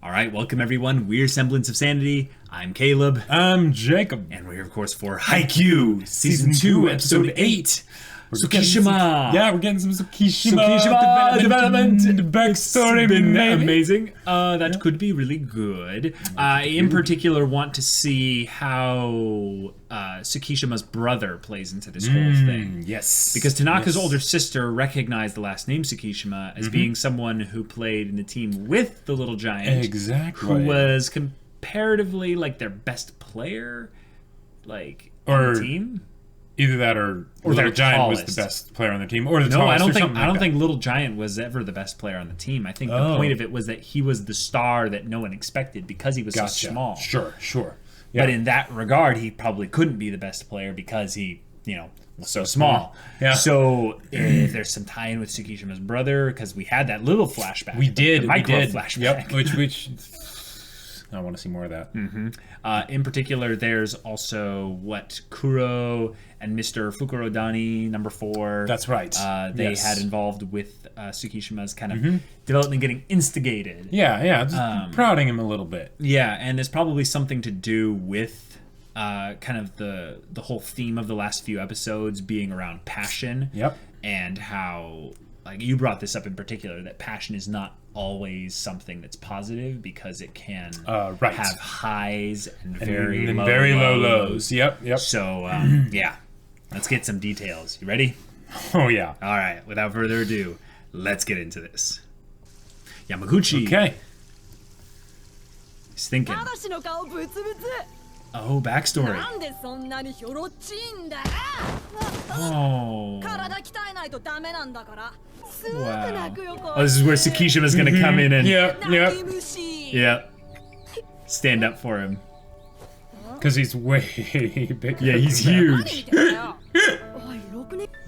All right, welcome everyone. We're Semblance of Sanity. I'm Caleb. I'm Jacob. And we're here, of course, for Haikyuu, Season 2, Episode 8. Tsukishima! We're getting some Tsukishima development. The backstory been maybe? amazing. That could be really good. I, in particular, want to see how Tsukishima's brother plays into this whole thing. Yes. Because Tanaka's older sister recognized the last name Tsukishima as being someone who played in the team with the Little Giant. Exactly. Who was comparatively, like, their best player, like, on the team. Either that or Little Giant was the best player on the team, or the tallest. I don't think Little Giant was ever the best player on the team. I think the point of it was that he was the star that no one expected because he was so small. Sure. Yeah. But in that regard, he probably couldn't be the best player because he, was so small. Yeah. So if there's some tie-in with Tsukishima's brother, because we had that little flashback. We did. Flashback. Yep. Which I want to see more of that. In particular, there's also Kuro and Mr. Fukurodani, number 4. That's right. They had involved with Tsukishima's kind of development getting instigated. Yeah, just prodding him a little bit. Yeah, and there's probably something to do with kind of the whole theme of the last few episodes being around passion. Yep. And how, like, you brought this up in particular, that passion is not always something that's positive because it can have highs and very low lows. Yep. So, yeah. Let's get some details. You ready? Oh, yeah. All right. Without further ado, let's get into this. Yamaguchi. Okay. He's thinking. Oh, backstory. Oh. Wow. Oh, this is where Tsukishima's gonna come in and stand up for him. Because he's way bigger. Yeah, he's huge. He's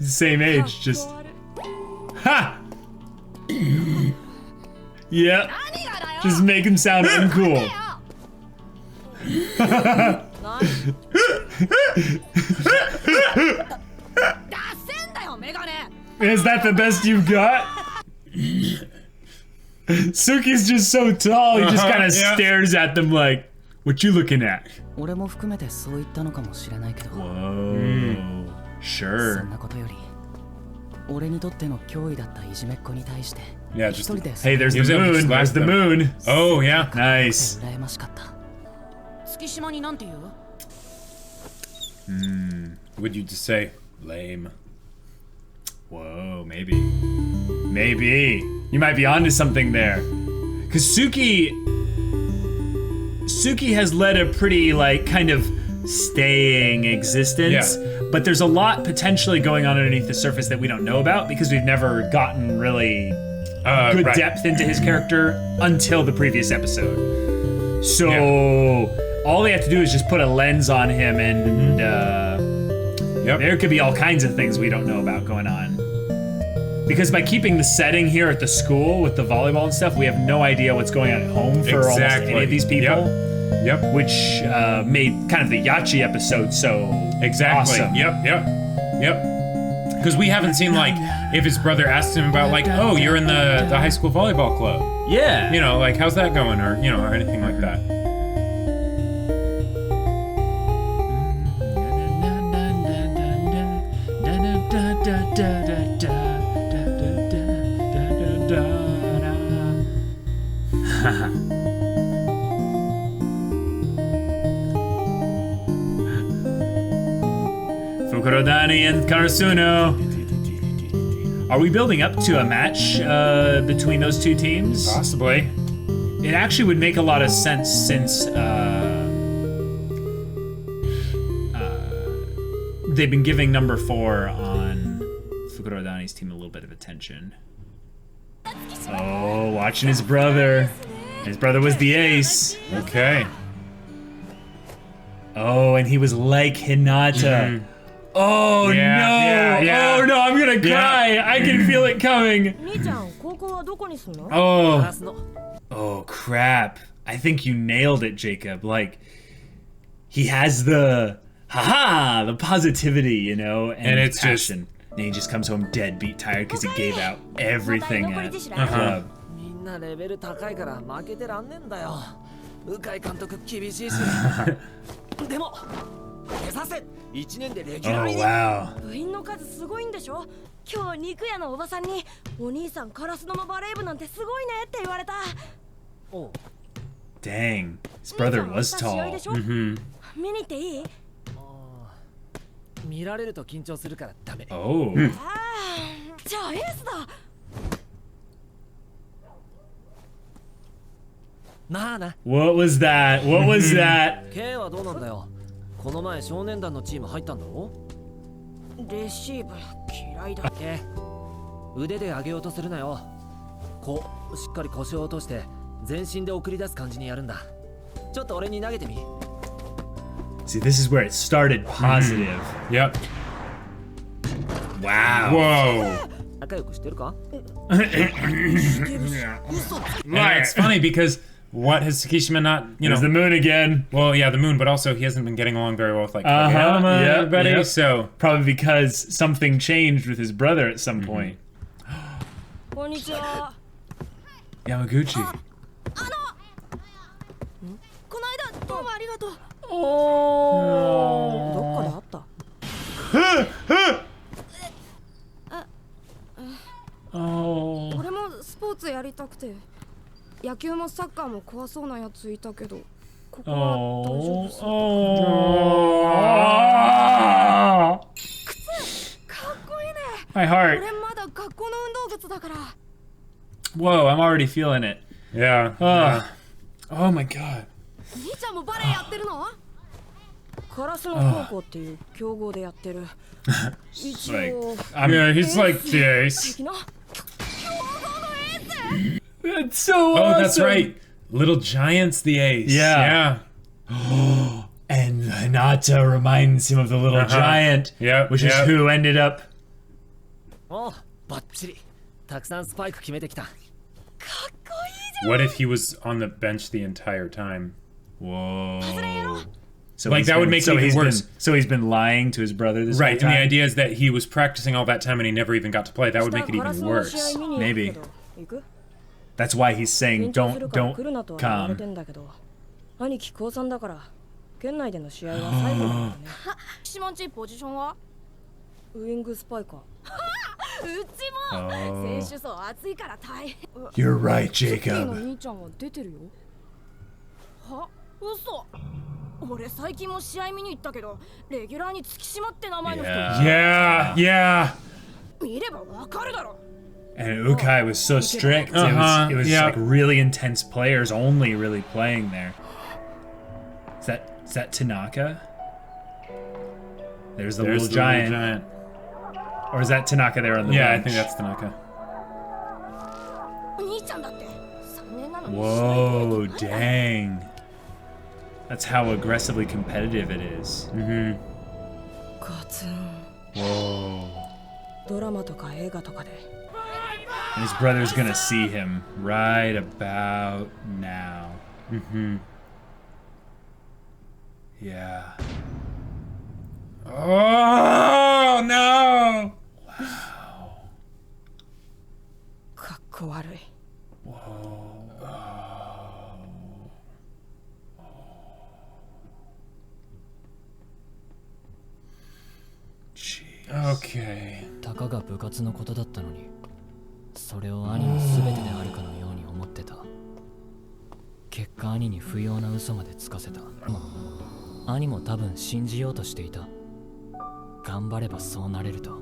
the same age, just... Ha! Yeah. Just make him sound uncool. Is that the best you've got? Suki's just so tall, he just kind of stares at them like, what you looking at? Whoa. Sure. Yeah, just... Hey, there's the moon. There's the moon. Oh, yeah. Nice. Would you just say lame? Whoa, maybe. Maybe. You might be onto something there. Because Suki has led a pretty, like, kind of staying existence. Yeah. But there's a lot potentially going on underneath the surface that we don't know about because we've never gotten really good depth into his character until the previous episode. So all they have to do is just put a lens on him and there could be all kinds of things we don't know about going on. Because by keeping the setting here at the school with the volleyball and stuff, we have no idea what's going on at home for almost any of these people. Yep. Which made kind of the Yachi episode so awesome. Yep. Because we haven't seen, like, if his brother asked him about, like, oh, you're in the high school volleyball club. Yeah. Like, how's that going? Or, or anything like that. Fukurodani and Karasuno. Are we building up to a match between those two teams? Possibly. It actually would make a lot of sense since they've been giving number 4 on Fukurodani's team a little bit of attention. Oh, watching his brother. His brother was the ace. Okay. Oh, and he was like Hinata. Oh, no! Yeah. Oh, no, I'm gonna cry! I can feel it coming! Oh, crap. I think you nailed it, Jacob. Like, he has the positivity, and it's passion. And he just comes home dead beat tired because he gave out everything at the club. なレベル高いから負けてらんねんだよ。向井監督厳しいし。でも目指せ1年でレギュラー入り。 wow. 部員の数すごいんでしょ。今日肉屋のおばさんにお兄さんカラスの間バレー部なんてすごいねって言われた。おう Dang, his brother was 試合 tall. でしょ。見に行っていい？見られると緊張するからダメ。 Oh. ああ、じゃあエースだ。まあな。 What was that? What was that? K はどうなんだよ。この前少年団のチーム入ったんだろ。レシーブ嫌いだ。 K 腕で上げようとするなよ。こうしっかり腰を落として全身で送り出す感じにやるんだ。ちょっと俺に投げてみ。 See, this is where it started positive. Yep. Wow. Whoa. 仲良くしてるか？ Yeah, it's funny because what has Tsukishima not, you There's the know, moon again. well, yeah, the moon, but also he hasn't been getting along very well with like Uh-huh, Kageyama and yep, everybody. yep. So Probably because something changed with his brother at some point. こんにちは。 Yamaguchi. この間どうもありがとう。 Oh. どっかで会った？ Oh. 俺もスポーツやりたくて、野球もサッカーも怖そうなやついたけど、ここは大丈夫 Oh. そう。 Oh. かっこいいね。 My heart. 俺まだ学校の運動靴だから。 Whoa, I'm already feeling it. yeah. Oh my god. 兄ちゃんもバレエやってるの？カラスの高校っていう強豪でやってる。一 Like, 応 I'm, Yeah, he's like this. 的な強豪のエース。 That's so Oh, that's awesome. right. Little Giant's the ace. Yeah. And Hinata reminds him of the little giant, Yep, which is yep. who ended up. おうバッチリ。たくさんスパイク決めてきた。かっこいいじゃん。 What if he was on the bench the entire time? Whoa. So Like, he's that would been- make it so even he's been- worse. so he's been lying to his brother this Right, whole and time. the idea is that he was practicing all that time and he never even got to play. That would make it カラス even の worse. 試合見に行くけど行く？ That's why he's saying 緊張するから don't 来るなとは言われ come. てんだけど、兄貴高3だから県内での試合は最後だからね。シモンチポジションは？ウイングスパイカー。うちも選手層熱いから大変。 You're right, ツッキーの Jacob. 兄ちゃんは出てるよ。は？嘘。俺最近も試合見に行ったけど、レギュラーに月島って名前の人 Yeah, yeah. 見ればわかるだろ。 And Ukai was so strict. Uh-huh, It was yeah. like really intense players only really playing there. Is that Tanaka? There's the There's little the giant. little giant. Or is that Tanaka there on the Yeah, I bench? think that's Tanaka. 兄ちゃんだって3年なのに。 Whoa, dang. That's how aggressively competitive it is. ガツン。 Whoa. ドラマとか映画とかで。 And his brother's gonna see him right about now. Yeah. Oh, no! かっこ悪い。 Okay. たかが部活のことだったのに、それを兄の全てであるかのように思ってた。結果兄に不要な嘘までつかせた。兄も多分信じようとしていた。頑張ればそうなれると。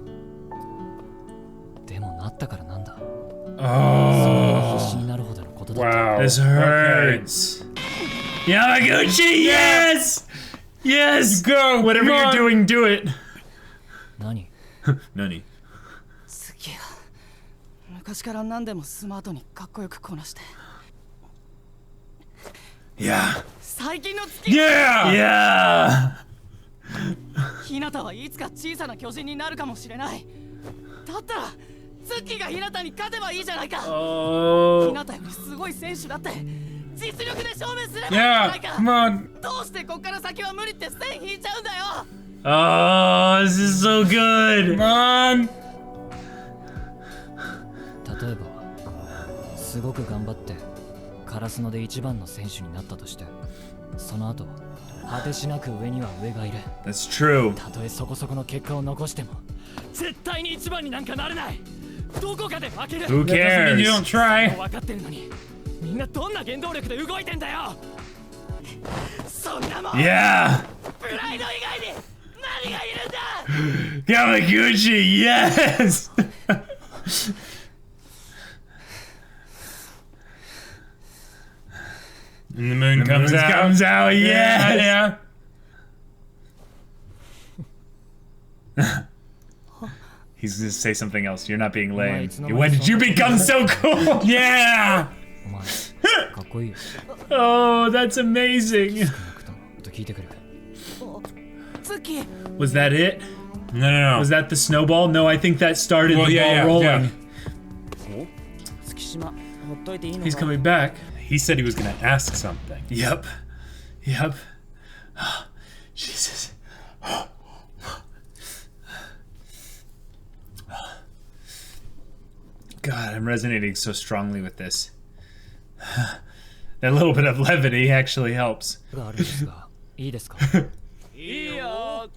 でもなったからなんだ。それが必死になるほどのことだった。 Wow. This hurts. Yamaguchi, yes! Yes! Go! Whatever Come you're on. doing, do it. 何？ Nani. すげえ。昔から何でもスマートにかっこよくこなして。 Yeah. 最近の月 Yeah! Yeah! ひなたはいつか小さな巨人になるかもしれない。だったらツッキーがひなたに勝てばいいじゃないか。ひ Oh. なたよりすごい選手だって実力で証明すればいいじゃない Yeah! か。 Come on! どうしてこっから先は無理って線引いちゃうんだよ。 Oh, this is so good. Come on! 例えばすごく頑張ってカラスノで一番の選手になったとして、その後果てしなく上には上がいる。 That's true. たとえそこそこの結果を残しても絶対に一番になんかなれない。どこかで負ける。 Who cares? You don't try. 分かってるのにみんなどんな原動力で動いてんだよ。そんなもん Yeah. プライド以外に何がいるんだ。 Yamaguchi, yes. And the moon comes out. Comes out, yes. Yeah. He's gonna say something else. You're not being lame. When did you become so cool? Yeah. お前かっこいいよ。 Oh, that's amazing. と聞いてくる。ツッキー Was that it? No, no, no. Was that the snowball? No, I think that started Well, the yeah, ball yeah, rolling. 月島ほっといていいの He's か coming back. He said he was gonna ask something. Yep. Yep. Jesus. God, I'm resonating so strongly with this. That little bit of levity actually helps. があるんですが、いいですか。いいよ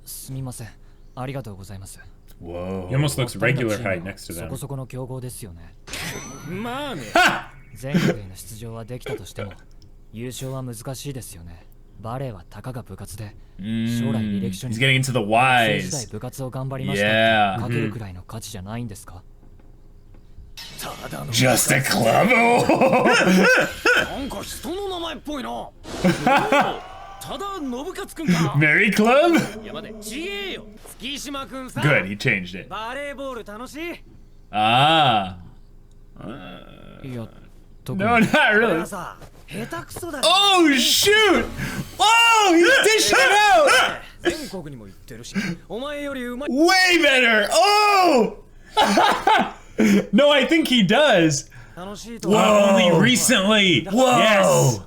すみません。ありがとうございます。 Whoa. He almost looks お二人の regular チームは height next to そこ them. そこの強豪ですよね。まあね 全国への出場はできたとしても優勝は難しいですよね。バレーはたかが部活で、将来履歴書に He's getting into the 学生時代 whys. 部活を頑張りました Yeah. って書けるくらいの価値じゃないんですか。 Just a club? なんか人の名前っぽいなただ信勝くんか Mary Club? いや待てちげえよ月島くんさ Good, he changed it. バレーボール楽しい Ah. いや、特に No, not 俺 really. はさ下手くそだよ Oh, shoot! Oh, he's dishing it 全国にも言ってるしお前よりうまい out! Way better! Oh! No, I think he does. 楽しいと Whoa. Only recently. Whoa!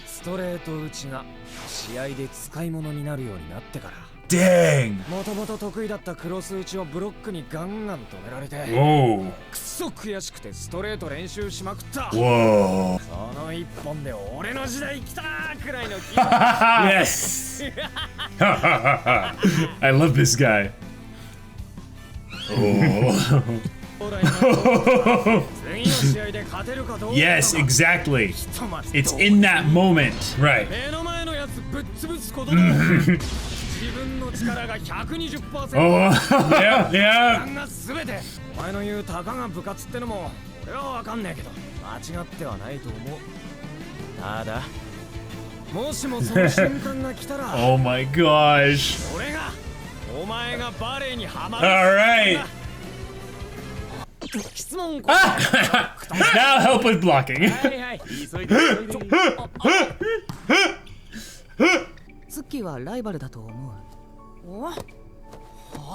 ストレート打ちが試合で使い物になるようになってから Dang. もともと得意だったクロス打ちをブロックにガンガン止められて Whoa. くそ悔しくてストレート練習しまくった Whoa. その一本で俺の時代来たーくらいの気が Yes. I love this guy. Oh. 将来の次の試合で勝てるかどうか Yes, exactly. ひとまず It's in that moment. Right. 目の前のやつぶっ潰すことでも自分の力が 120% Oh. Yeah, yeah. が全てお前の言うたかが部活ってのも俺はわかんねえけど間違ってはないと思うただもしもその瞬間が来たら Oh my gosh. 俺がお前がバレーにハマる All right. 質問 Now help with blocking. はいはい急いでツッキーはライバルだと思うお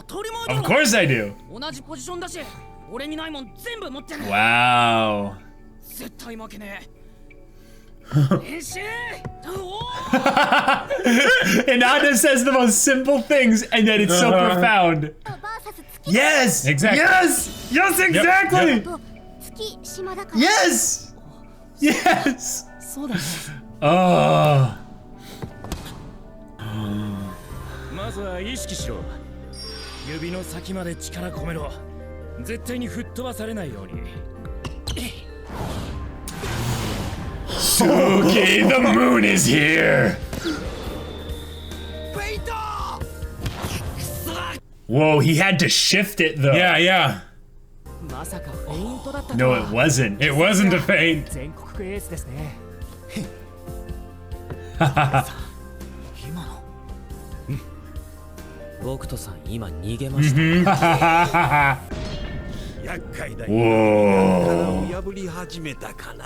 当たり前 Of だろ course I do. 同じポジションだし俺にないもん全部持ってる Wow. 絶対負けねえ練習お And Anna says the most simple things, and yet it's so profound. Yes! Exactly. Yes! Yes, exactly! 月島だから Yes! Yes! そうだね Oh. まずは意識しろ指の先まで力込めろ絶対に吹っ飛ばされないように Okay, the moon is here! フェイト Whoa, he had to shift it though. Yeah, yeah. まさかフェイントだったと No, は it wasn't. It wasn't a feint. 全国区エースですね今の僕とさん今逃げました厄介だよ。 Whoa. 破り始めたかな。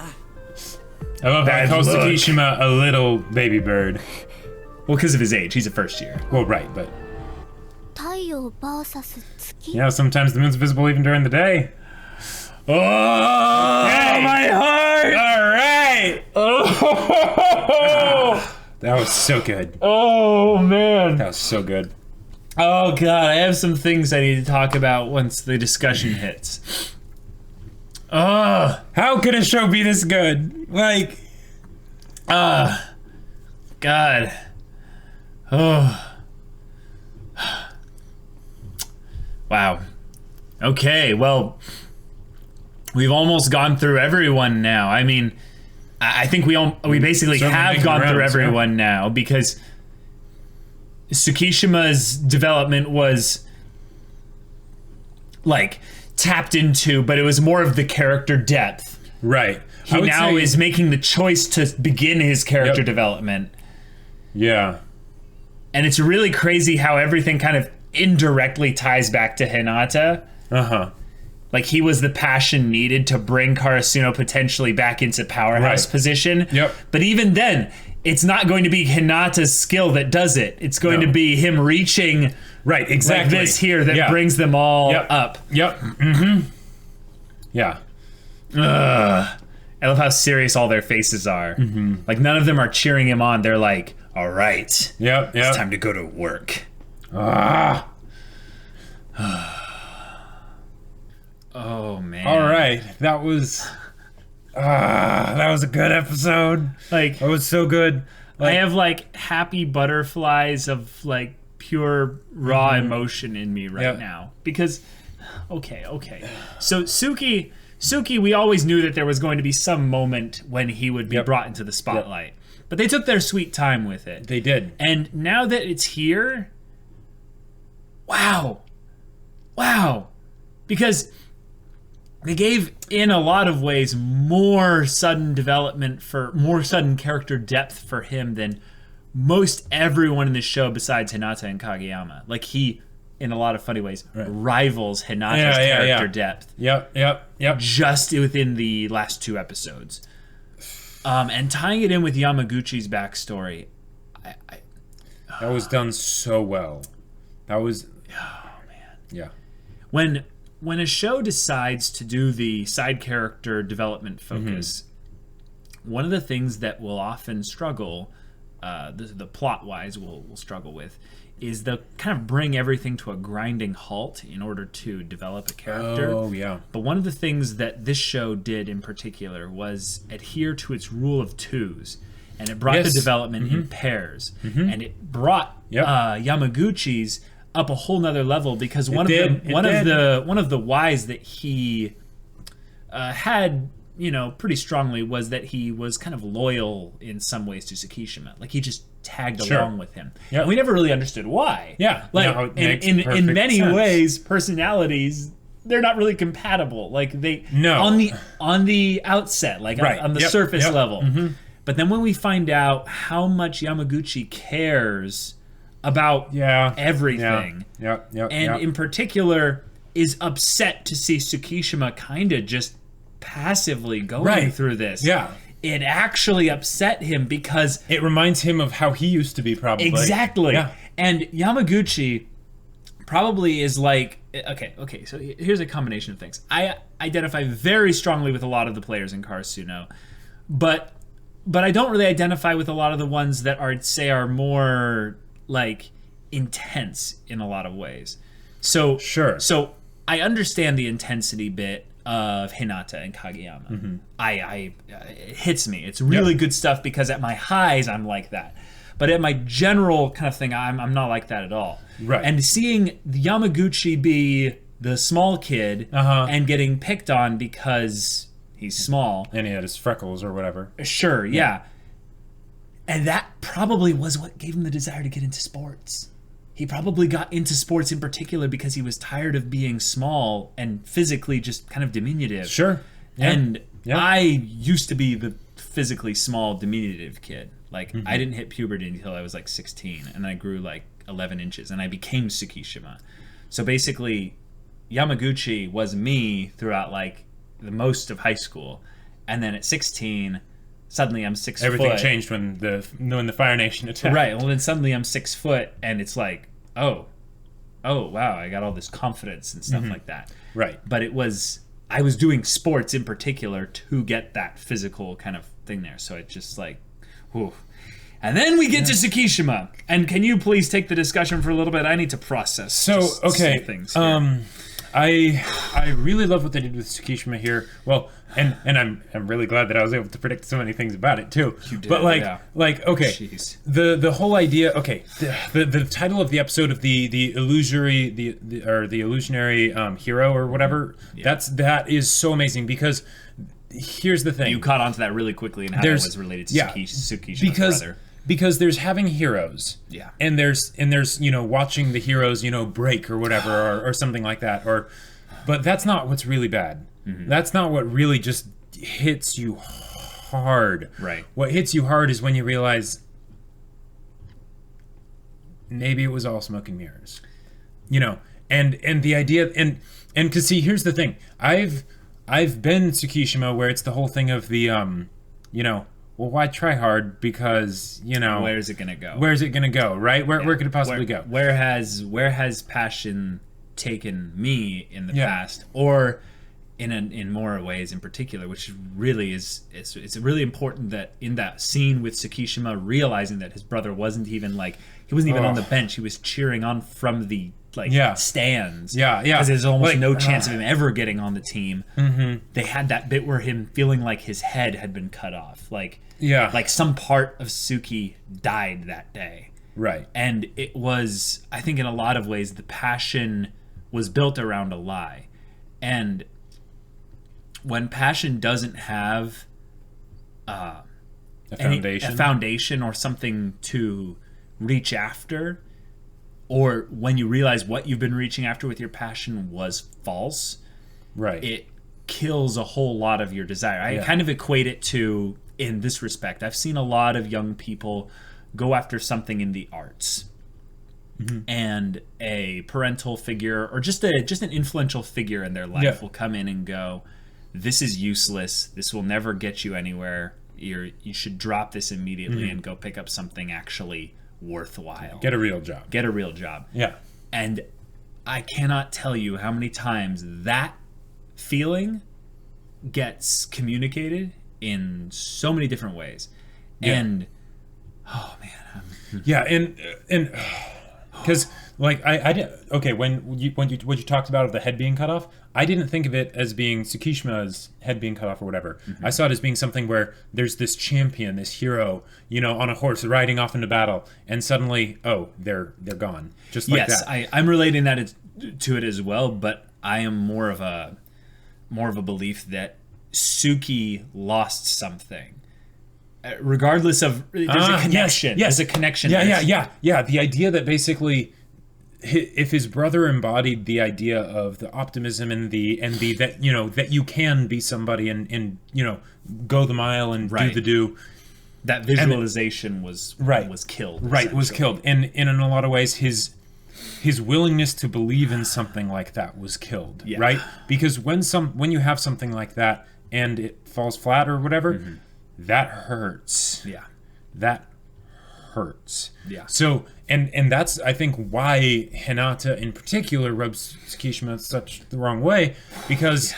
I love that. Bad Calls look. Tsukishima a little baby bird. Well, because of his age, he's a first year. Well, right, but 太陽 VS 月 you know, sometimes the moon's visible even during the day. Oh, my heart! All right. Oh, That was so good. oh man. That was so good. Oh god, I have some things I need to talk about once the discussion hits. How could a show be this good? Like, God. Oh. Wow. Okay, well, we've almost gone through everyone now. I mean, I think we basically have gone through everyone now, because Tsukishima's development was like tapped into, but it was more of the character depth. right. He now is making the choice to begin his character development. Yeah. And it's really crazy how everything kind of indirectly ties back to Hinata. Uh-huh. Like, he was the passion needed to bring Karasuno potentially back into powerhouse position. Yep. But even then, it's not going to be Hinata's skill that does it. It's going to be him reaching Right, exactly. like this here that brings them all up. Yep. Mm-hmm. Yeah. Ugh. I love how serious all their faces are. Mm-hmm. Like, none of them are cheering him on. They're like, all right, Yep. it's time to go to work. Ah. Oh, man. All right. That was a good episode. Like, That was so good. I have, like, happy butterflies of, like, pure raw emotion in me right now. Because, okay. So, Suki, we always knew that there was going to be some moment when he would be brought into the spotlight. But they took their sweet time with it. They did. And now that it's here, wow. Because they gave, in a lot of ways, more sudden character depth for him than most everyone in the show besides Hinata and Kageyama. Like, he, in a lot of funny ways, rivals Hinata's character depth. Yep. Just within the last 2 episodes. And tying it in with Yamaguchi's backstory, That was done so well. That was... oh man. Yeah. When a show decides to do the side character development focus, one of the things that will often struggle, the plot-wise will struggle with, is they'll kind of bring everything to a grinding halt in order to develop a character. Oh, yeah. But one of the things that this show did in particular was adhere to its rule of 2s. And it brought the development in pairs. And it brought Yamaguchi's up a whole nother level, because one of the whys that he had, pretty strongly, was that he was kind of loyal in some ways to Tsukishima. Like, he just tagged along with him. Yep. And we never really understood why. Yeah. Like, in many ways, personalities, they're not really compatible. Like, on the outset, like on the surface level. But then when we find out how much Yamaguchi cares about everything, and in particular is upset to see Tsukishima kind of just passively going through this. Yeah. It actually upset him, because It reminds him of how he used to be, probably. exactly. Yeah. And Yamaguchi probably is like, okay, so here's a combination of things. I identify very strongly with a lot of the players in Karasuno, but I don't really identify with a lot of the ones that are more like intense in a lot of ways. So So I understand the intensity bit of Hinata and Kageyama. It hits me. It's really good stuff, because at my highs I'm like that, but at my general kind of thing I'm not like that at all. Right. And seeing Yamaguchi be the small kid and getting picked on because he's small, And he had his freckles or whatever. sure, yeah. And that probably was what gave him the desire to get into sports. He probably got into sports in particular because he was tired of being small and physically just kind of diminutive. Sure. Yeah. And I used to be the physically small, diminutive kid. Like, I didn't hit puberty until I was like 16, and I grew like 11 inches, and I became Tsukishima. So basically, Yamaguchi was me throughout like the most of high school, and then at 16, suddenly I'm 6 foot. Everything changed when the Fire Nation attacked. Right. Well, then suddenly I'm 6 foot, and it's like, oh, wow, I got all this confidence and stuff like that. Right. But I was doing sports in particular to get that physical kind of thing there. So it just like, whew. And then we get to Tsukishima. And can you please take the discussion for a little bit? I need to process some things here. I really love what they did with Tsukishima here. Well, and I'm really glad that I was able to predict so many things about it too. You did, but yeah. Okay, Jeez. the whole idea. Okay, the title of the episode of the illusory the illusionary hero or whatever. Yeah. That is so amazing because here's the thing. You caught on to that really quickly and how that was related to Tsukishima's brother. Because there's having heroes, Yeah. and there's watching the heroes break or whatever or something like that, but that's not what's really bad. Mm-hmm. That's not what really just hits you hard. Right. What hits you hard is when you realize maybe it was all smoke and mirrors, and the idea and because see, here's the thing, I've been Tsukishima where it's the whole thing of the well, why try hard? Because where's it gonna go? Where's it gonna go? Right? Where could it possibly go? Where has passion taken me in the past, or in more ways in particular, which really it's really important that in that scene with Tsukishima realizing that his brother wasn't even on the bench, he was cheering on from the stands. Yeah. Because there's almost no chance of him ever getting on the team. Mm-hmm. They had that bit where him feeling like his head had been cut off. Like some part of Suki died that day. Right. And it was, I think in a lot of ways, the passion was built around a lie. And when passion doesn't have a foundation or something to reach after, or when you realize what you've been reaching after with your passion was false, right, it kills a whole lot of your desire. I kind of equate it to, in this respect, I've seen a lot of young people go after something in the arts, and a parental figure or just an influential figure in their life will come in and go, this is useless, this will never get you anywhere, you should drop this immediately and go pick up something actually worthwhile. Get a real job. Yeah. And I cannot tell you how many times that feeling gets communicated in so many different ways. And oh man. And because I did, okay, when you what you talked about of the head being cut off, I didn't think of it as being Tsukishima's head being cut off or whatever. I saw it as being something where there's this champion, this hero, on a horse riding off into battle, and suddenly, they're gone, just like that. Yes, I'm relating that to it as well, but I am more of a belief that Suki lost something. Regardless of, there's a connection. Yes. There's a connection. Yeah. The idea that basically, if his brother embodied the idea of the optimism and the that that you can be somebody and go the mile and do, that visualization was killed. Right, was killed. And in a lot of ways, his willingness to believe in something like that was killed. Yeah. Right, because when you have something like that and it falls flat or whatever. That hurts. Yeah. That hurts. Yeah. So, and that's, I think, why Hinata in particular rubs Tsukishima such the wrong way, because,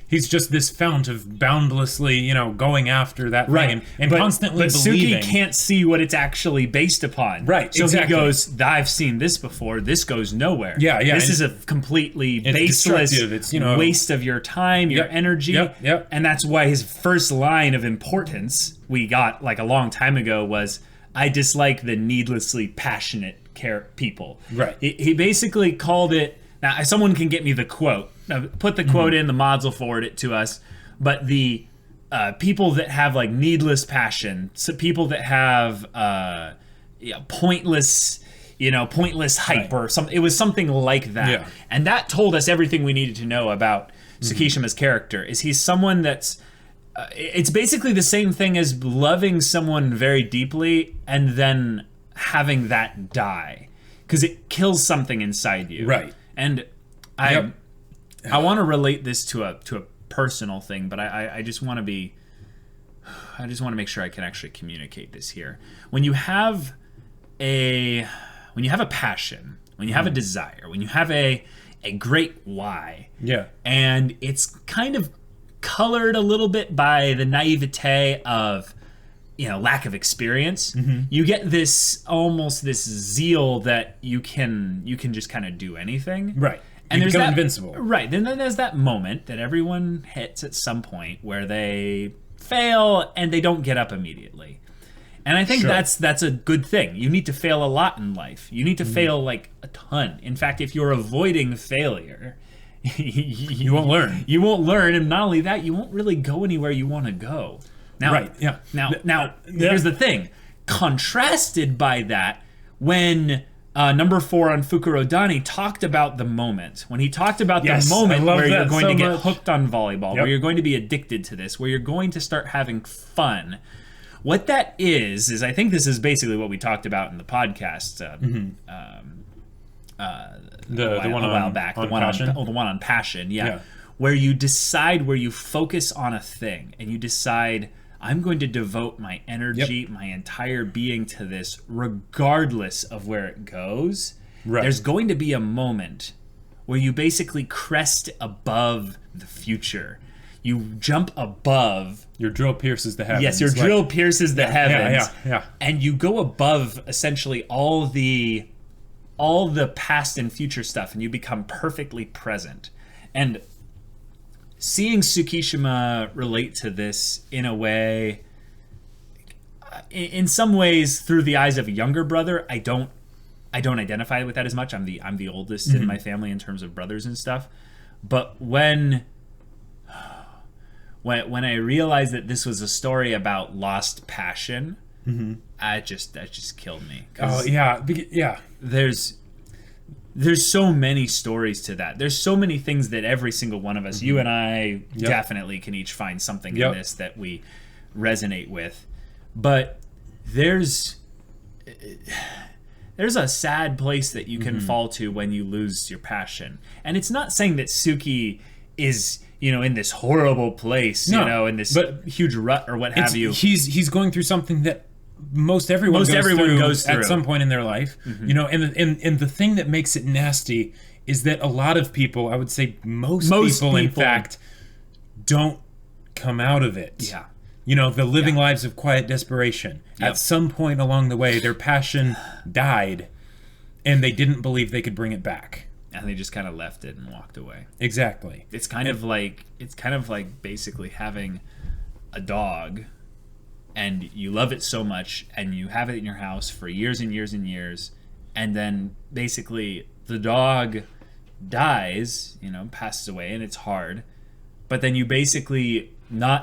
he's just this fount of boundlessly, going after that thing and constantly believing. But Suki can't see what it's actually based upon. Right, so exactly. He goes, I've seen this before, this goes nowhere. Yeah. This is a completely baseless waste of your time, your energy. Yep. And that's why his first line of importance we got a long time ago was, I dislike the needlessly passionate people. Right. He basically called it, now someone can get me the quote. Put the quote in, the mods will forward it to us. But the people that have needless passion, so people that have pointless hype or something. It was something like that. Yeah. And that told us everything we needed to know about Tsukishima's character. Is he's someone that's it's basically the same thing as loving someone very deeply and then having that die, because it kills something inside you. Right. And I want to relate this to a personal thing, but I just want to make sure I can actually communicate this here. When you have a passion, when you have a desire, when you have a great why, and it's kind of colored a little bit by the naivete of lack of experience, you get this zeal that you can just kind of do anything. Right. And you there's become that, invincible. Right. Then there's that moment that everyone hits at some point where they fail and they don't get up immediately. And I think that's a good thing. You need to fail a lot in life. You need to fail like a ton. In fact, if you're avoiding failure, you won't learn. You won't learn, and not only that, you won't really go anywhere you want to go. Now, right. Yeah. Now, here's the thing. Contrasted by that, when number 4 on Fukurodani talked about the moment, when he talked about the moment where you're going to get hooked on volleyball, where you're going to be addicted to this, where you're going to start having fun. What that is I think this is basically what we talked about in the podcast the one a while back, the one on passion, where you decide, where you focus on a thing, and you decide, I'm going to devote my energy, my entire being to this, regardless of where it goes. Right. There's going to be a moment where you basically crest above the future. You jump above. Your drill pierces the heavens. Yes, your drill pierces the heavens. Yeah. And you go above essentially all the past and future stuff, and you become perfectly present. And seeing Tsukishima relate to this in a way, in some ways through the eyes of a younger brother, I don't identify with that as much. I'm the oldest in my family in terms of brothers and stuff. But when I realized that this was a story about lost passion, that just killed me. Oh yeah. There's so many stories to that. There's so many things that every single one of us, you and I, definitely can each find something in this that we resonate with. But there's a sad place that you can fall to when you lose your passion. And it's not saying that Suki is, in this horrible place, in this huge rut or what have you. He's going through something that most everyone goes through at some point in their life. And the thing that makes it nasty is that a lot of people, I would say most people, in fact, don't come out of it. Yeah. The living lives of quiet desperation. Yep. At some point along the way, their passion died, and they didn't believe they could bring it back. And they just kind of left it and walked away. Exactly. It's kind of like basically having a dog, and you love it so much, and you have it in your house for years and years and years, and then basically the dog dies, passes away, and it's hard. But then you basically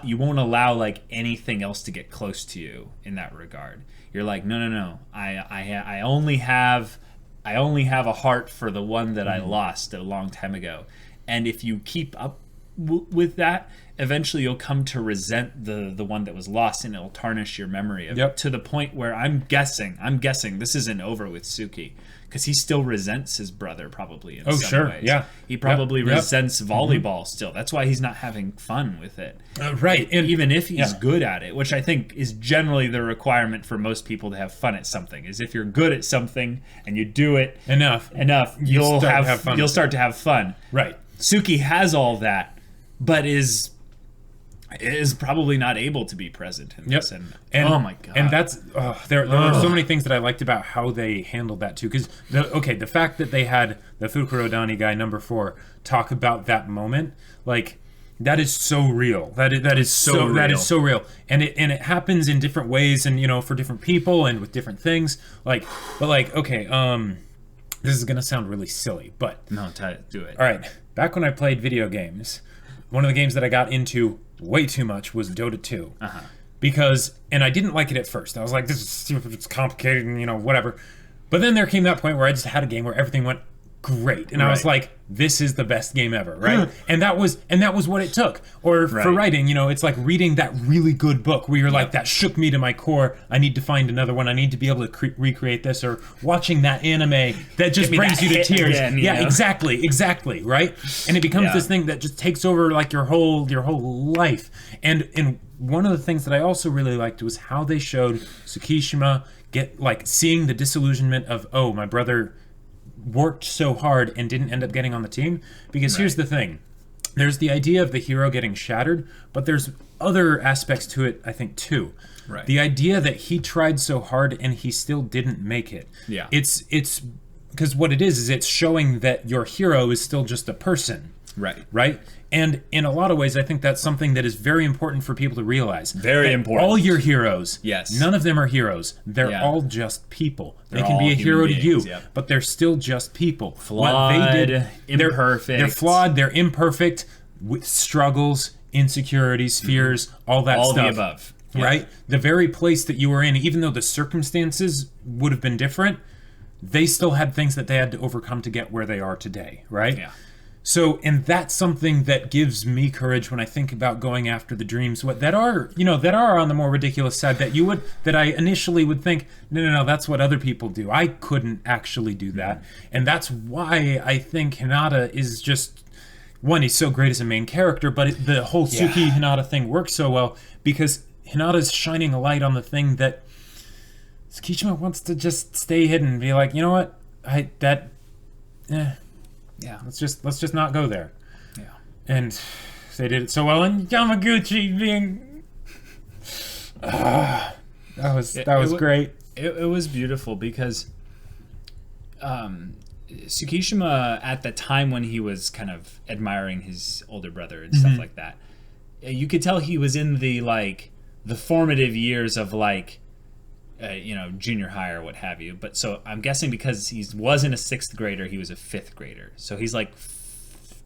you won't allow like anything else to get close to you in that regard. You're like, no. I only have a heart for the one that I lost a long time ago. And if you keep up with that, eventually you'll come to resent the one that was lost, and it'll tarnish your memory of it, to the point where I'm guessing this isn't over with Suki, because he still resents his brother probably in some ways. Yeah. He probably resents volleyball still. That's why he's not having fun with it. Right. And even if he's good at it, which I think is generally the requirement for most people to have fun at something, is if you're good at something and you do it enough, you'll start to have fun. Right. Suki has all that, but is probably not able to be present in this. And oh my god! And that's there were so many things that I liked about how they handled that too. Because the fact that they had the Fukurodani guy number 4 talk about that moment, like, that is so real. That is so real. And it happens in different ways, and for different people and with different things. This is gonna sound really silly, but no, do it. All right, back when I played video games, one of the games that I got into way too much was Dota 2. And I didn't like it at first. I was like, this is stupid, it's complicated, and whatever. But then there came that point where I just had a game where everything went great, and I was like, this is the best game ever, right? and that was what it took. Or for writing, it's like reading that really good book where you're like, that shook me to my core. I need to find another one. I need to be able to recreate this. Or watching that anime that just brings you to tears. Again, exactly, right? And it becomes this thing that just takes over like your whole life. And one of the things that I also really liked was how they showed Tsukishima seeing the disillusionment of, oh, my brother worked so hard and didn't end up getting on the team. Because here's the thing, there's the idea of the hero getting shattered, but there's other aspects to it, I think, too. The idea that he tried so hard and he still didn't make it. It's because what it is it's showing that your hero is still just a person. Right? And in a lot of ways, I think that's something that is very important for people to realize. Very important. All your heroes, yes, none of them are heroes. They're all just people. They can all be a hero beings, to you, yep. but they're still just people. Flawed, what they did, imperfect. They're flawed, they're imperfect, with struggles, insecurities, fears, all that all stuff. All the above. Right? The very place that you were in, even though the circumstances would have been different, they still had things that they had to overcome to get where they are today, right? Yeah. So, and that's something that gives me courage when I think about going after the dreams that are on the more ridiculous side that I initially would think, no, that's what other people do. I couldn't actually do that. And that's why I think Hinata is just, one, he's so great as a main character, but the whole Tsuki Hinata thing works so well because Hinata's shining a light on the thing that Tsukishima wants to just stay hidden and be like, you know what, Yeah. Let's just not go there. Yeah. And they did it so well. And Yamaguchi being that was great. It was beautiful because Tsukishima at the time when he was kind of admiring his older brother and stuff like that, you could tell he was in the formative years of junior high or what have you. But so I'm guessing because he wasn't a 6th grader, he was a 5th grader. So he's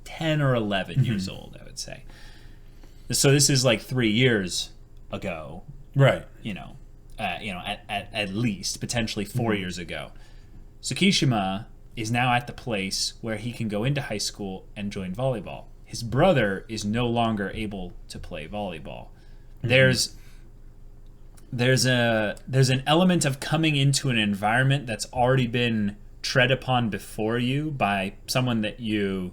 10 or 11 years old, I would say. So this is 3 years ago, right? At least potentially 4 years ago. Tsukishima is now at the place where he can go into high school and join volleyball. His brother is no longer able to play volleyball. There's an element of coming into an environment that's already been tread upon before you by someone that you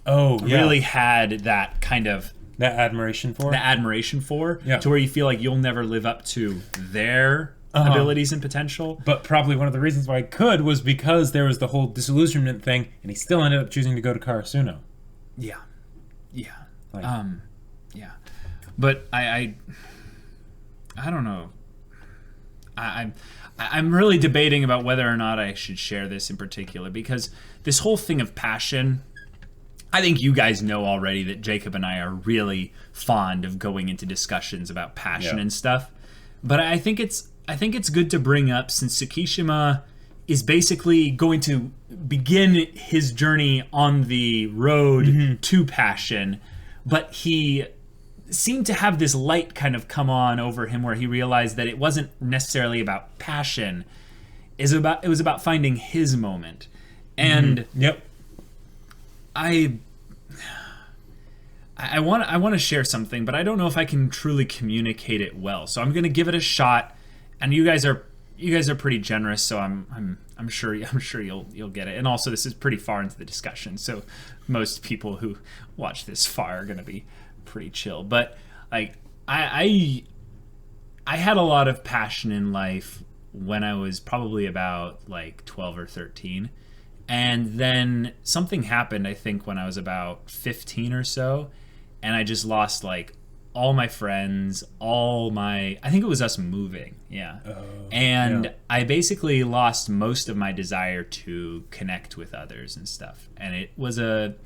really had that kind of admiration for, to where you feel like you'll never live up to their abilities and potential. But probably one of the reasons why I could was because there was the whole disillusionment thing, and he still ended up choosing to go to Karasuno. Yeah. But I don't know. I'm really debating about whether or not I should share this in particular, because this whole thing of passion, I think you guys know already that Jacob and I are really fond of going into discussions about passion and stuff. But I think it's good to bring up, since Tsukishima is basically going to begin his journey on the road to passion, but he seemed to have this light kind of come on over him where he realized that it wasn't necessarily about passion. It was about finding his moment. And I want to share something, but I don't know if I can truly communicate it well. So I'm going to give it a shot. And you guys are pretty generous, so I'm sure you'll get it. And also, this is pretty far into the discussion, so most people who watch this far are going to be pretty chill. But I had a lot of passion in life when I was probably about 12 or 13, and then something happened, I think, when I was about 15 or so, and I just lost all my friends, I think it was us moving, I basically lost most of my desire to connect with others and stuff. And it was a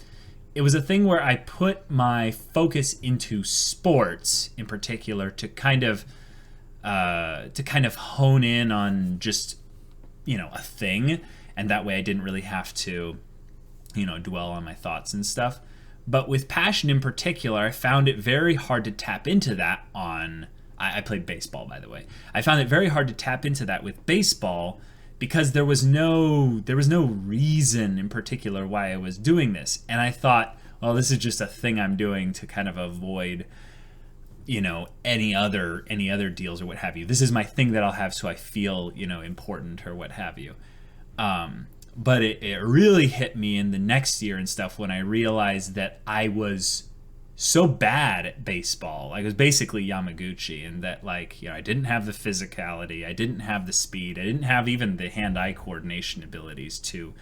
thing where I put my focus into sports in particular to kind of hone in on just a thing, and that way I didn't really have to dwell on my thoughts and stuff. But with passion in particular, I found it very hard to tap into that I played baseball, by the way. I found it very hard to tap into that with baseball because there was no reason in particular why I was doing this. And I thought, well, this is just a thing I'm doing to kind of avoid, any other deals or what have you. This is my thing that I'll have so I feel, important or what have you. But it really hit me in the next year and stuff when I realized that I was so bad at baseball. I was basically Yamaguchi, and that I didn't have the physicality, I didn't have the speed, I didn't have even the hand-eye coordination abilities to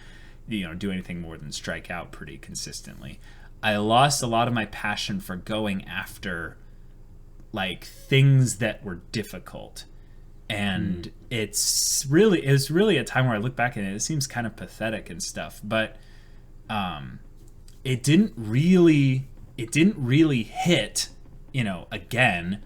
do anything more than strike out pretty consistently. I lost a lot of my passion for going after things that were difficult. And it's really a time where I look back and it seems kind of pathetic and stuff, but it didn't really hit, again,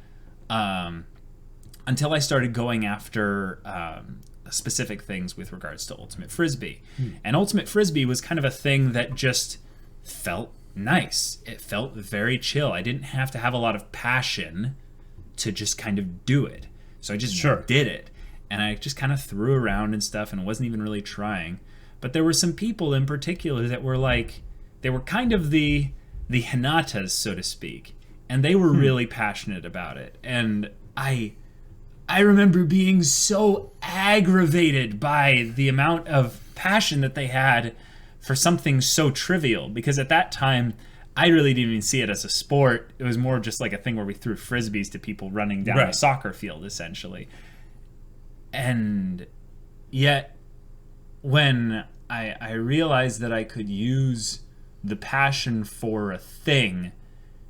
until I started going after specific things with regards to Ultimate Frisbee. And Ultimate Frisbee was kind of a thing that just felt nice. It felt very chill. I didn't have to have a lot of passion to just kind of do it. So I just did it. And I just kind of threw around and stuff and wasn't even really trying. But there were some people in particular that were like, they were kind of the Hinatas, so to speak. And they were really passionate about it. And I remember being so aggravated by the amount of passion that they had for something so trivial. Because at that time, I really didn't even see it as a sport. It was more just like a thing where we threw frisbees to people running down a soccer field, essentially. And yet, when I realized that I could use the passion for a thing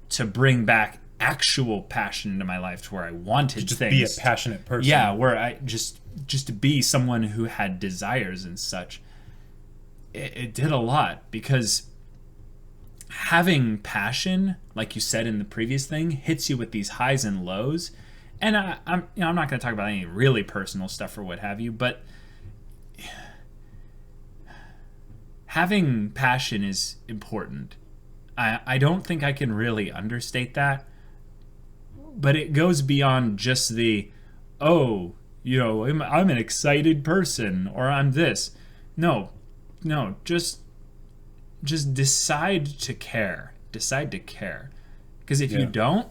to bring back actual passion into my life, to where I wanted just things. Be a passionate person. Yeah, where I just to be someone who had desires and such. It did a lot, because having passion, like you said in the previous thing, hits you with these highs and lows. And I'm not going to talk about any really personal stuff or what have you, but having passion is important. I don't think I can really understate that, but it goes beyond just the, I'm an excited person, or I'm this. No, just decide to care. Decide to care. Because if you don't,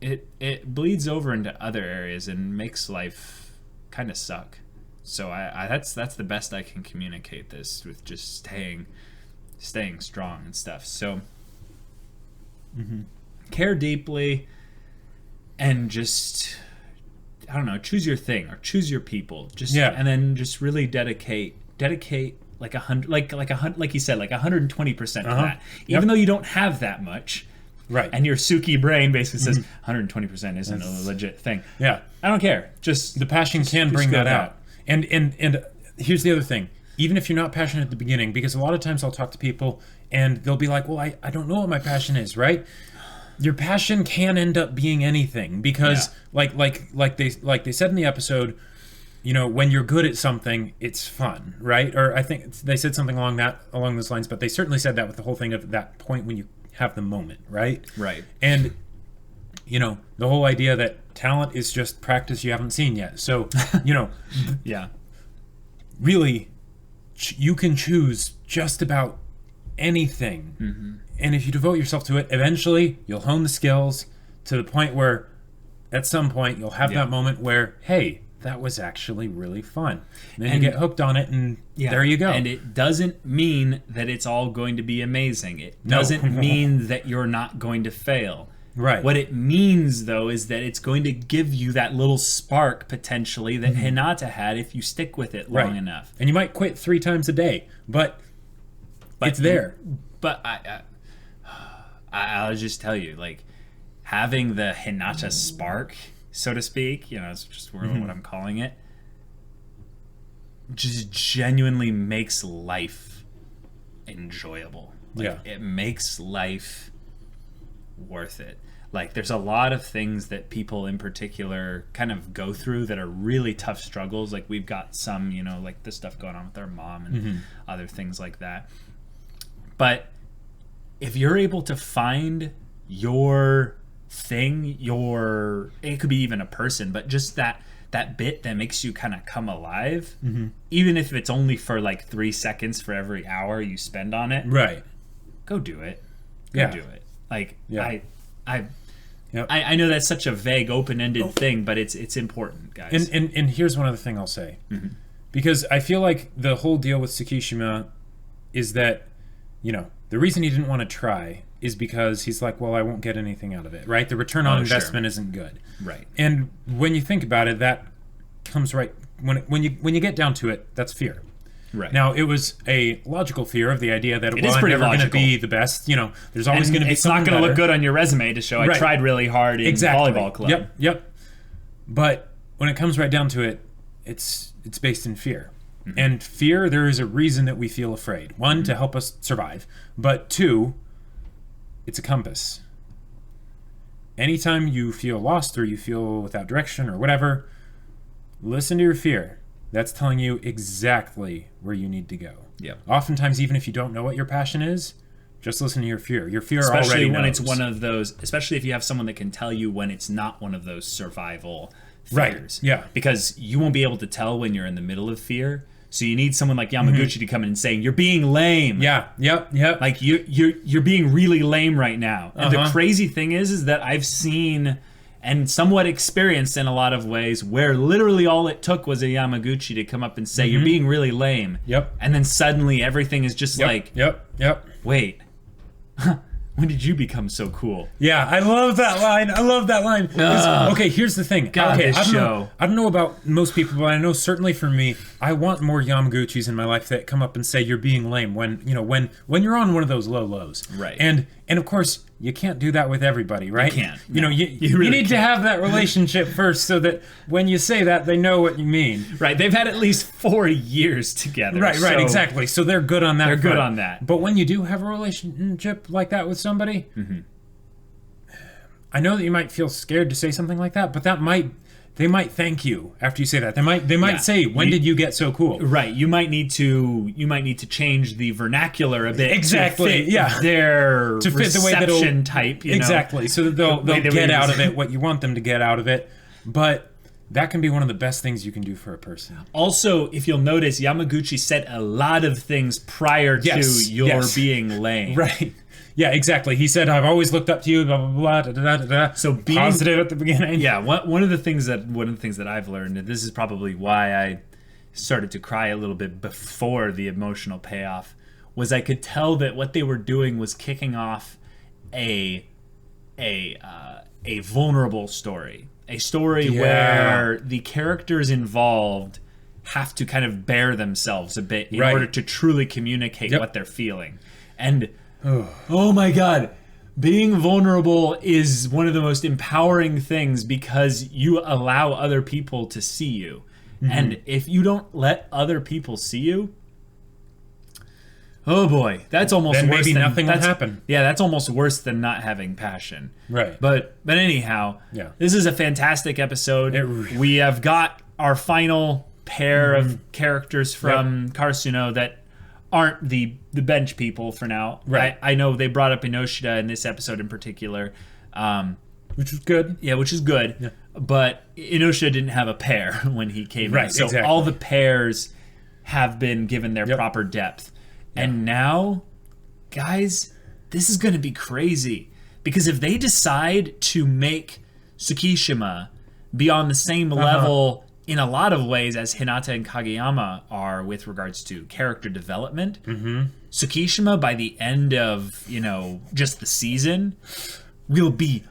it bleeds over into other areas and makes life kind of suck. So that's the best I can communicate this, with just staying strong and stuff. So care deeply, and just, I don't know, choose your thing or choose your people. And then just really dedicate like 100, like you said, like 120% to that. Even though you don't have that much. Right. And your Suki brain basically says 120% isn't a legit thing. Yeah. I don't care. Just the passion can bring that out. And here's the other thing. Even if you're not passionate at the beginning, because a lot of times I'll talk to people and they'll be like, well, I don't know what my passion is, right? Your passion can end up being anything, because like they said in the episode, when you're good at something, it's fun, right? Or I think they said something along those lines, but they certainly said that with the whole thing of that point when you have the moment, right? Right. And the whole idea that talent is just practice you haven't seen yet. So, really, you can choose just about anything. And if you devote yourself to it, eventually you'll hone the skills to the point where at some point you'll have that moment where, hey, that was actually really fun. And then you get hooked on it, and there you go. And it doesn't mean that it's all going to be amazing. It doesn't mean that you're not going to fail. Right. What it means, though, is that it's going to give you that little spark, potentially, that Hinata had if you stick with it long enough. And you might quit 3 times a day, but it's there. But I'll just tell you, like, having the Hinata spark, so to speak, it's just what I'm calling it, just genuinely makes life enjoyable. It makes life worth it. Like, there's a lot of things that people in particular kind of go through that are really tough struggles. Like, we've got some, like the stuff going on with our mom and other things like that. But if you're able to find your thing, it could be even a person, but just that bit that makes you kind of come alive, even if it's only for like 3 seconds for every hour you spend on it, go do it. Go do it. Like, I know that's such a vague, open-ended thing, but it's important, guys. And here's one other thing I'll say, because I feel like the whole deal with Tsukishima is that, the reason he didn't want to try is because he's like, well, I won't get anything out of it, right? The return on investment isn't good, right? And when you think about it, that comes right when you get down to it. That's fear. Right. Now, it was a logical fear of the idea that, I'm never never going to be the best. There's always going to be it's not going to look good on your resume to show I tried really hard in volleyball club. Yep. But when it comes right down to it, it's based in fear. And fear, there is a reason that we feel afraid. One, to help us survive. But two, it's a compass. Anytime you feel lost or you feel without direction or whatever, listen to your fear. That's telling you exactly where you need to go. Yep. Oftentimes, even if you don't know what your passion is, just listen to your fear. Your fear especially already when knows. it's one of those, especially if you have someone that can tell you when it's not one of those survival fears. Right, yeah. Because you won't be able to tell when you're in the middle of fear. So you need someone like Yamaguchi to come in and saying, you're being lame. Yeah, yep. Like you're being really lame right now. And the crazy thing is that I've seen and somewhat experienced in a lot of ways where literally all it took was a Yamaguchi to come up and say, you're being really lame. Yep. And then suddenly everything is just like, Yep. wait, when did you become so cool? Yeah, I love that line. Okay, here's the thing. God, okay, this show. I don't know about most people, but I know certainly for me, I want more Yamaguchis in my life that come up and say you're being lame when you're on one of those low lows. Right. And of course, you can't do that with everybody, right? You can't. You know, you really need to have that relationship first so that when you say that, they know what you mean. Right, they've had at least 4 years together. Right, so exactly. So they're good on that. They're good front. on that. But when you do have a relationship like that with somebody, I know that you might feel scared to say something like that, but they might thank you after you say that. They might say, "When did you get so cool?" Right, you might need to change the vernacular a bit. Exactly. To fit their to fit the way that reception type. Exactly. So that they'll get out of it what you want them to get out of it, but. That can be one of the best things you can do for a person. Also, if you'll notice, Yamaguchi said a lot of things prior to your being lame. Right. Yeah, exactly. He said, "I've always looked up to you." Blah blah blah. Da, da, da, da. So being positive at the beginning. Yeah. One of the things that I've learned, and this is probably why I started to cry a little bit before the emotional payoff, was I could tell that what they were doing was kicking off a vulnerable story. A story where the characters involved have to kind of bear themselves a bit in order to truly communicate what they're feeling. And, oh my God, being vulnerable is one of the most empowering things because you allow other people to see you. And if you don't let other people see you, oh boy, that's almost then worse maybe than nothing will happen. Yeah, that's almost worse than not having passion. Right. But anyhow, this is a fantastic episode. We have got our final pair of characters from Karasuno that aren't the bench people for now. Right. I know they brought up Inoshida in this episode in particular. Which is good. Yeah, which is good. Yeah. But Inoshida didn't have a pair when he came in. So exactly. all the pairs have been given their proper depth. And now, guys, this is going to be crazy. Because if they decide to make Tsukishima be on the same level in a lot of ways as Hinata and Kageyama are with regards to character development, Tsukishima, by the end of, just the season, will be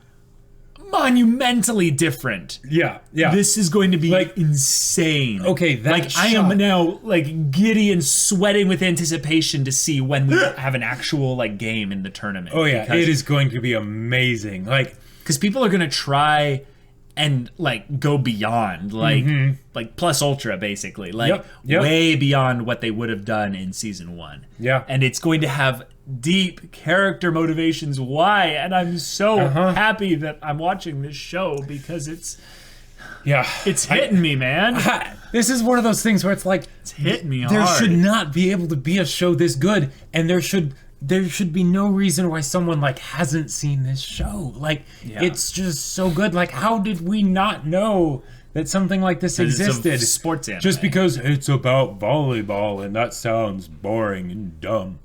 monumentally different. Yeah. This is going to be insane. Okay, I am now giddy and sweating with anticipation to see when we have an actual game in the tournament. Oh yeah, it is going to be amazing. Because people are going to try and go beyond plus ultra basically way beyond what they would have done in season 1. Yeah. And it's going to have deep character motivations why, and I'm so happy that I'm watching this show because it's hitting me, man. This is one of those things where it's hitting me hard. There should not be able to be a show this good, and there should be no reason why someone hasn't seen this show. It's just so good. How did we not know that something like this existed? It's a sports anime. Just because it's about volleyball and that sounds boring and dumb.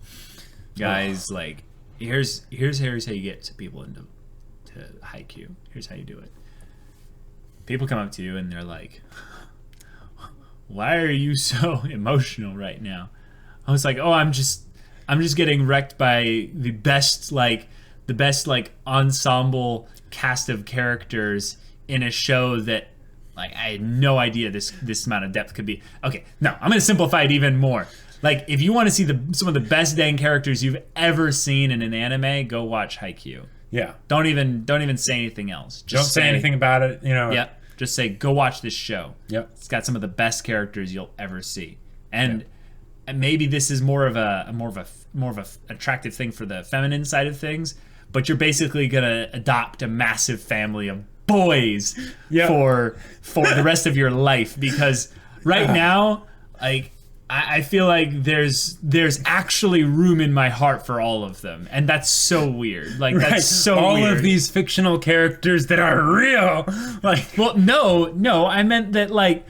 Guys, here's how you get to people into Haikyuu. Here's how you do it. People come up to you and they're like, "Why are you so emotional right now?" I was like, "Oh, I'm just getting wrecked by the best ensemble cast of characters in a show that I had no idea this amount of depth could be." Okay, no, I'm gonna simplify it even more. If you want to see some of the best dang characters you've ever seen in an anime, go watch Haikyuu. Yeah. Don't even say anything else. Don't say anything about it. Yep. Just say, go watch this show. Yep. It's got some of the best characters you'll ever see. And maybe this is more of a attractive thing for the feminine side of things, but you're basically gonna adopt a massive family of boys for the rest of your life, because right now, like, I feel like there's actually room in my heart for all of them, and that's so weird. Like, that's so all weird. of these fictional characters that are real. Like, well, no, I meant that, like,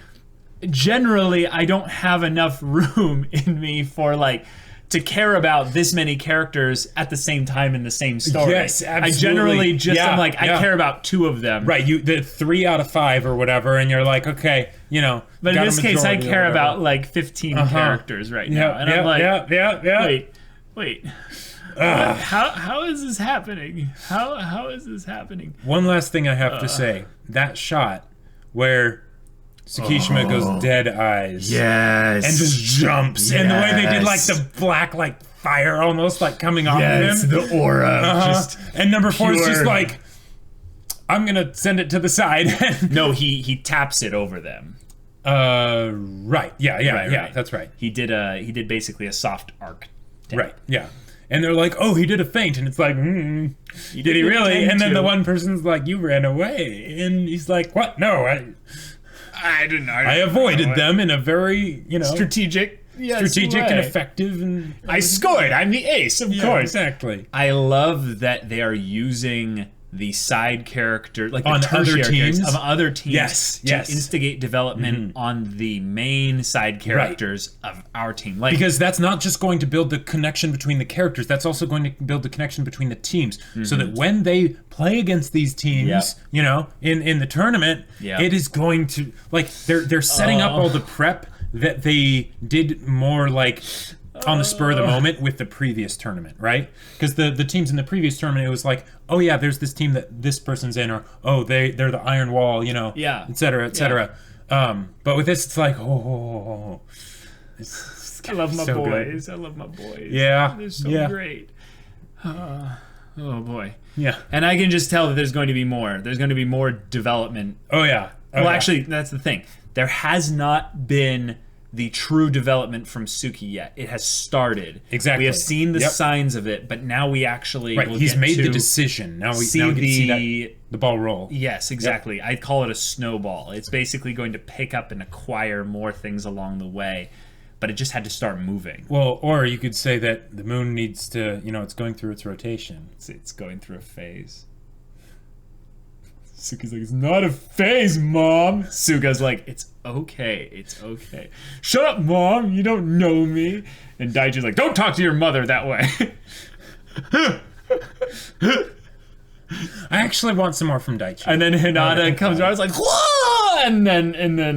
generally I don't have enough room in me for, like, to care about this many characters at the same time in the same story. Yes, absolutely. I generally just am like, I care about 2 of them. Right, the 3 out of 5 or whatever, and you're like, okay, you know. But in this case, I care about like 15 characters right now, and I'm like, wait. How is this happening? How is this happening? One last thing I have to say: that shot where Tsukishima goes dead eyes, yes, and just jumps, and the way they did like the black like fire almost like coming off of him, the aura, just and number 4 is pure. just like, I'm gonna send it to the side. No, he taps it over them. Right. Yeah. That's right. He did basically a soft arc. Tap. Right. Yeah. And they're like, oh, he did a feint, and it's like, did he really? And then the one person's like, you ran away, and he's like, what? No, I didn't know. I avoided them in a very, strategic and effective, and I scored. I'm the ace, of course. Exactly. I love that they are using the side character, like the on other teams of other teams, to yes. instigate development on the main side characters of our team. Like, because that's not just going to build the connection between the characters, that's also going to build the connection between the teams, so that when they play against these teams, you know, in the tournament, it is going to, like, they're setting up all the prep that they did more like on the spur of the moment with the previous tournament, right? Because the teams in the previous tournament, it was like, oh yeah, there's this team that this person's in, or oh, they're the Iron Wall, you know, et cetera, et cetera. But with this, it's like, I love my boys. Good. I love my boys. Yeah, they're so great. Oh boy. Yeah. And I can just tell that there's going to be more. There's going to be more development. Oh yeah. Actually, that's the thing. There has not been the true development from Suki yet. It has started. Exactly. We have seen the signs of it, but now we actually will he's get made to the decision. Now we see can see the ball roll. Yes, exactly. I call it a snowball. It's basically going to pick up and acquire more things along the way, but it just had to start moving. Well, or you could say that the moon needs to, you know, it's going through its rotation. It's going through a phase. Suki's like, it's not a phase, Mom. Suga's like, it's okay. Shut up, Mom. You don't know me. And Daichi's like, don't talk to your mother that way. I actually want some more from Daichi. And then Hinata comes around. It's like, whoa! And then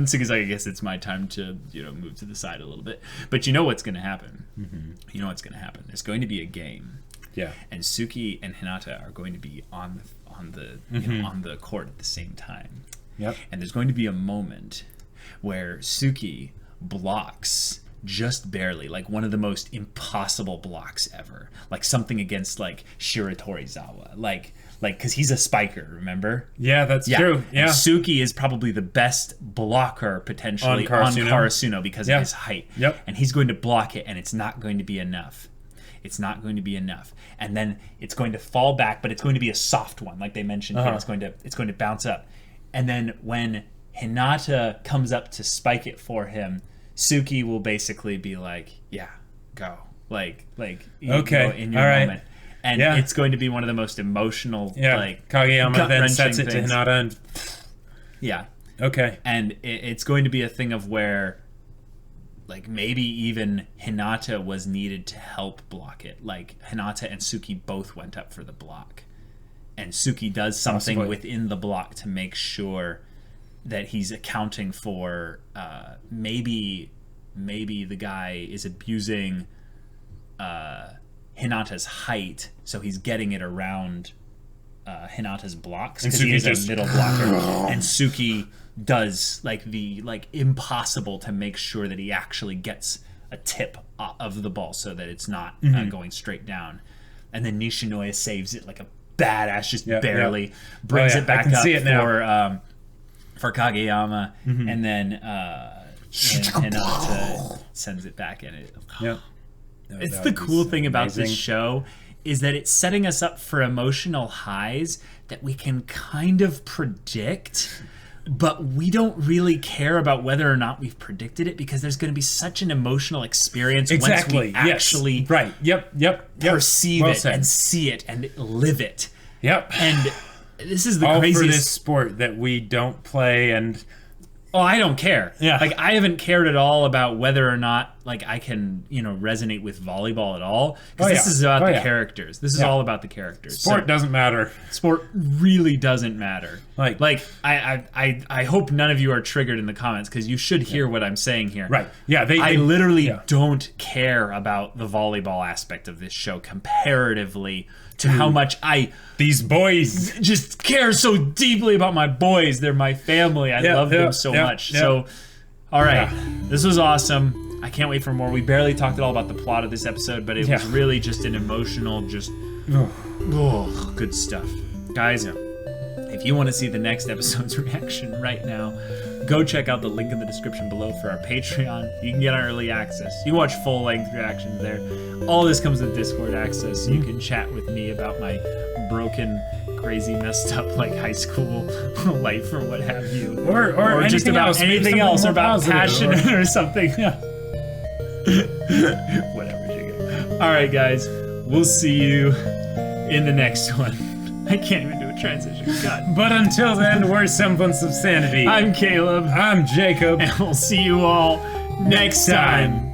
Suki's like, I guess it's my time to, move to the side a little bit. But you know what's going to happen. You know what's going to happen. There's going to be a game. Yeah. And Suki and Hinata are going to be on the court at the same time. Yep. And there's going to be a moment where Suki blocks just barely, like one of the most impossible blocks ever, like something against like Shiratorizawa, like because he's a spiker, remember? Yeah, that's true. Yeah. And Suki is probably the best blocker potentially on Karasuno because of his height. Yep. And he's going to block it, and it's not going to be enough. It's not going to be enough, and then it's going to fall back, but it's going to be a soft one, like they mentioned here. It's going to bounce up, and then when Hinata comes up to spike it for him, Suki will basically be like, "Yeah, go, like okay, go in your moment," and it's going to be one of the most emotional, like Kageyama then sets it things. to Hinata, and okay, and it's going to be a thing of where, like, maybe even Hinata was needed to help block it. Like, Hinata and Suki both went up for the block. And Suki does something within the block to make sure that he's accounting for, maybe the guy is abusing Hinata's height, so he's getting it around Hinata's blocks, because he is a middle blocker. And Suki does the impossible to make sure that he actually gets a tip of the ball so that it's not going straight down, and then Nishinoya saves it like a badass, just barely brings it back up for Kageyama, and then Hinata sends it back in it. Yep. It's the cool thing about this show is that it's setting us up for emotional highs that we can kind of predict, but we don't really care about whether or not we've predicted it because there's going to be such an emotional experience once we actually perceive it and see it and live it. Yep. And this is the all craziest for this sport that we don't play and I don't care. Yeah. Like I haven't cared at all about whether or not like I can, resonate with volleyball at all. Because this is about the characters. This is all about the characters. Sport doesn't matter. Sport really doesn't matter. Like I hope none of you are triggered in the comments because you should hear what I'm saying here. Right. Yeah. I literally don't care about the volleyball aspect of this show comparatively to how much these boys just care so deeply about my boys. They're my family. I love them so much. So, all right, this was awesome. I can't wait for more. We barely talked at all about the plot of this episode, but it was really just an emotional, good stuff. Guys, if you want to see the next episode's reaction right now, go check out the link in the description below for our Patreon. You can get our early access. You can watch full-length reactions there. All this comes with Discord access, so you can chat with me about my broken, crazy, messed up like high school life or what have you, or just about anything else, or about passion or something. Whatever, Jigga. All right, guys, we'll see you in the next one. I can't even do a transition. God. But until then, we're Semblance of Sanity. I'm Caleb. I'm Jacob. And we'll see you all next time.